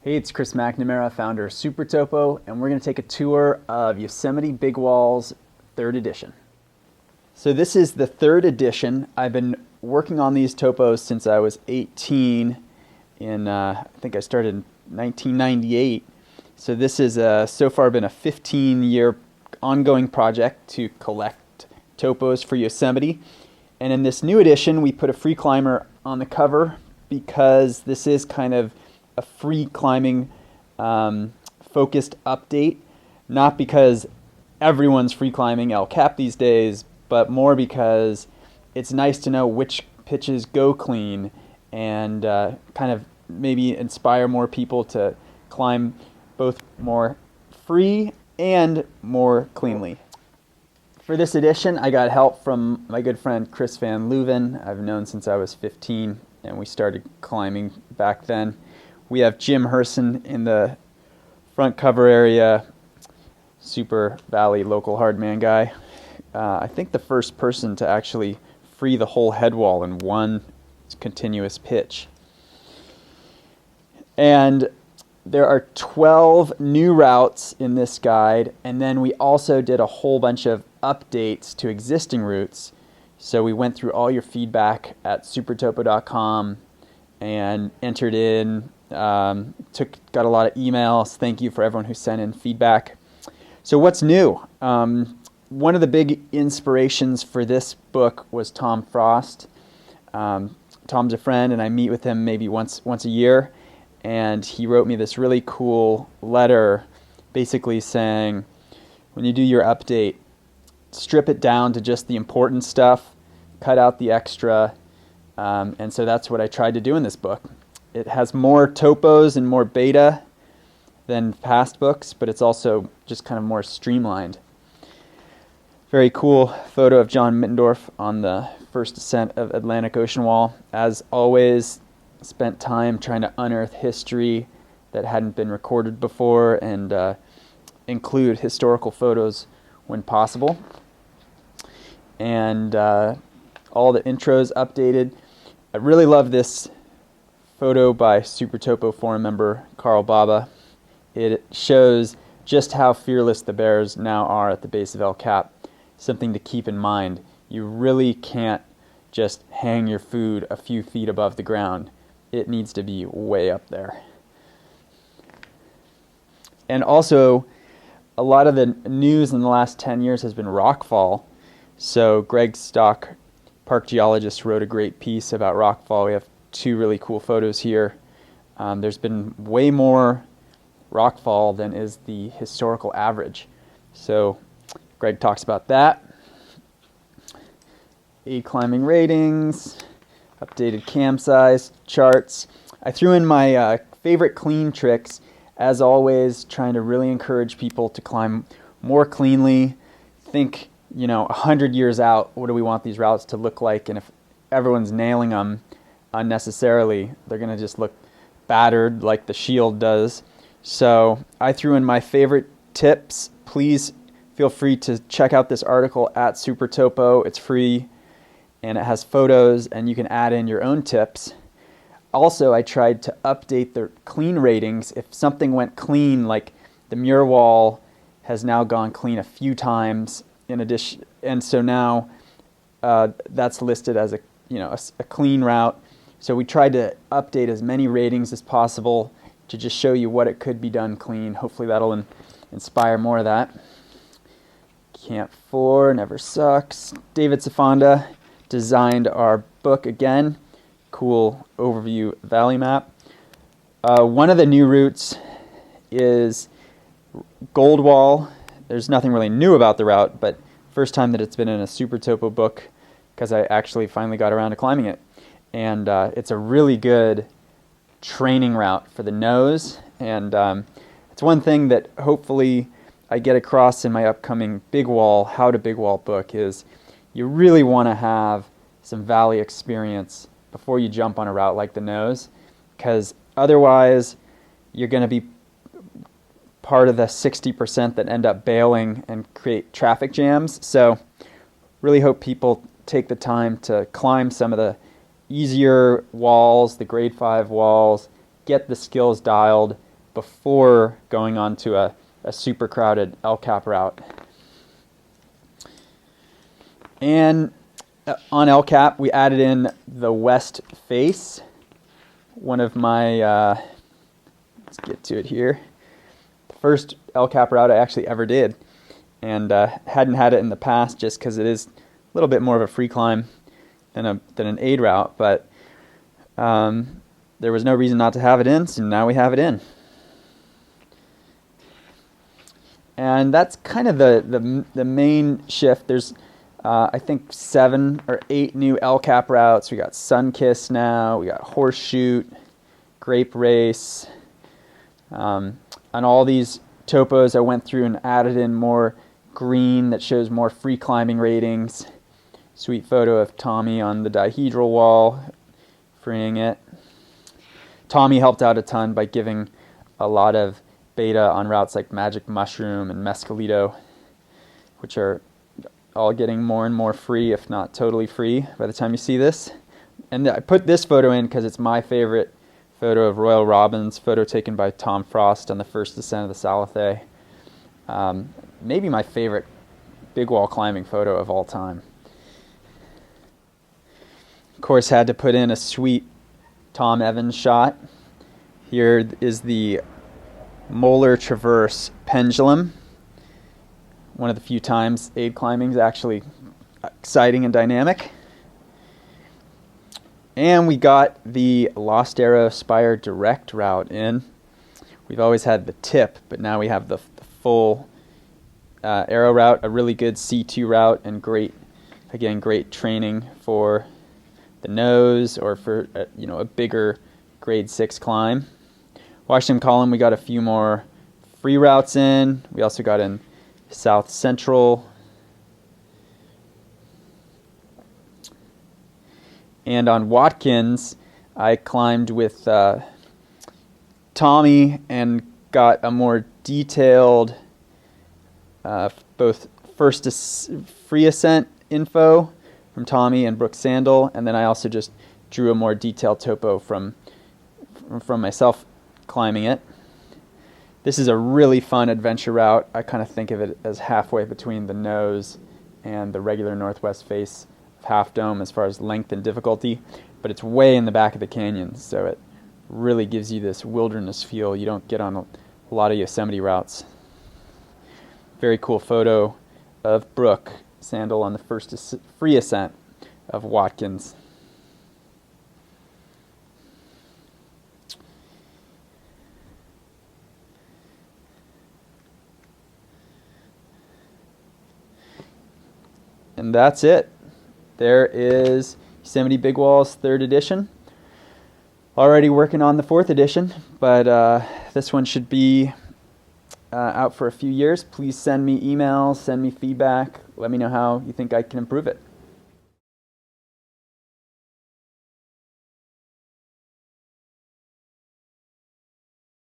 Hey, it's Chris McNamara, founder of SuperTopo, and we're going to take a tour of Yosemite Big Walls 3rd edition. So this is the 3rd edition. I've been working on these topos since I was 18 I think I started in 1998. So this has so far been a 15-year ongoing project to collect topos for Yosemite. And in this new edition, we put a free climber on the cover because this is kind of a free climbing focused update, not because everyone's free climbing El Cap these days, but more because it's nice to know which pitches go clean and kind of maybe inspire more people to climb both more free and more cleanly. For this edition, I got help from my good friend Chris Van Leuven. I've known since I was 15, and we started climbing back then. We have Jim Herson in the front cover area, Super Valley local hardman guy. I think the first person to actually free the whole head wall in one continuous pitch. And there are 12 new routes in this guide, and then we also did a whole bunch of updates to existing routes. So we went through all your feedback at supertopo.com and entered in, got a lot of emails. Thank you for everyone who sent in feedback. So what's new? One of the big inspirations for this book was Tom Frost. Tom's a friend, and I meet with him maybe once a year. And he wrote me this really cool letter basically saying, when you do your update, strip it down to just the important stuff, cut out the extra. And so that's what I tried to do in this book. It has more topos and more beta than past books, but it's also just kind of more streamlined. Very cool photo of John Mittendorf on the first ascent of Atlantic Ocean Wall. As always, spent time trying to unearth history that hadn't been recorded before and include historical photos when possible. And all the intros updated. I really love this photo by SuperTopo forum member Carl Baba. It shows just how fearless the bears now are at the base of El Cap. Something to keep in mind. You really can't just hang your food a few feet above the ground. It needs to be way up there. And also, a lot of the news in the last 10 years has been rockfall. So Greg Stock, park geologist, wrote a great piece about rockfall. We have 2 really cool photos here. There's been way more rockfall than is the historical average. So Greg talks about that. Climbing ratings, updated cam size, charts. I threw in my favorite clean tricks, as always, trying to really encourage people to climb more cleanly. Think, 100 years out, what do we want these routes to look like? And if everyone's nailing them unnecessarily, they're going to just look battered like the Shield does. So I threw in my favorite tips. Please feel free to check out this article at SuperTopo. It's free. And it has photos, and you can add in your own tips. Also, I tried to update the clean ratings. If something went clean, like the muir wall has now gone clean a few times in addition, and so now that's listed as a clean route. So we tried to update as many ratings as possible to just show you what it could be done clean. Hopefully that'll inspire more of that. Camp 4 never sucks. David Safonda designed our book again. Cool overview valley map. One of the new routes is Gold Wall. There's nothing really new about the route, but first time that it's been in a SuperTopo book because I actually finally got around to climbing it. And it's a really good training route for the nose. And it's one thing that hopefully I get across in my upcoming Big Wall, How to Big Wall book is you really want to have some valley experience before you jump on a route like the nose, because otherwise you're going to be part of the 60% that end up bailing and create traffic jams. So really hope people take the time to climb some of the easier walls, the grade 5 walls, get the skills dialed, before going on to a super crowded El Cap route. And on El Cap, we added in the west face. One of my, let's get to it here. The first El Cap route I actually ever did, and hadn't had it in the past just because it is a little bit more of a free climb than an aid route, but there was no reason not to have it in, so now we have it in. And that's kind of the main shift. There's I think 7 or 8 new El Cap routes. We got Sunkiss now, we got Horseshoot, Grape Race. On all these topos I went through and added in more green that shows more free climbing ratings. Sweet photo of Tommy on the dihedral wall, freeing it. Tommy helped out a ton by giving a lot of beta on routes like Magic Mushroom and Mescalito, which are all getting more and more free, if not totally free by the time you see this. And I put this photo in because it's my favorite photo of Royal Robbins, photo taken by Tom Frost on the first descent of the Salathé. Maybe my favorite big wall climbing photo of all time. Of course, had to put in a sweet Tom Evans shot. Here is the Molar Traverse Pendulum. One of the few times aid climbing is actually exciting and dynamic. And we got the Lost Arrow Spire Direct route in. We've always had the tip, but now we have the full arrow route, a really good C2 route, and great training for the nose or for a bigger grade 6 climb. Washington Column, we got a few more free routes in. We also got in South Central. And on Watkins, I climbed with Tommy and got a more detailed both first free ascent info from Tommy and Brooke Sandel, and then I also just drew a more detailed topo from myself climbing it. This is a really fun adventure route. I kind of think of it as halfway between the nose and the regular northwest face of Half Dome as far as length and difficulty, but it's way in the back of the canyon, so it really gives you this wilderness feel you don't get on a lot of Yosemite routes. Very cool photo of Brooke Sandel on the first free ascent of Watkins. And that's it. There is Yosemite Big Walls 3rd edition. Already working on the 4th edition, but this one should be out for a few years. Please send me emails, send me feedback. Let me know how you think I can improve it.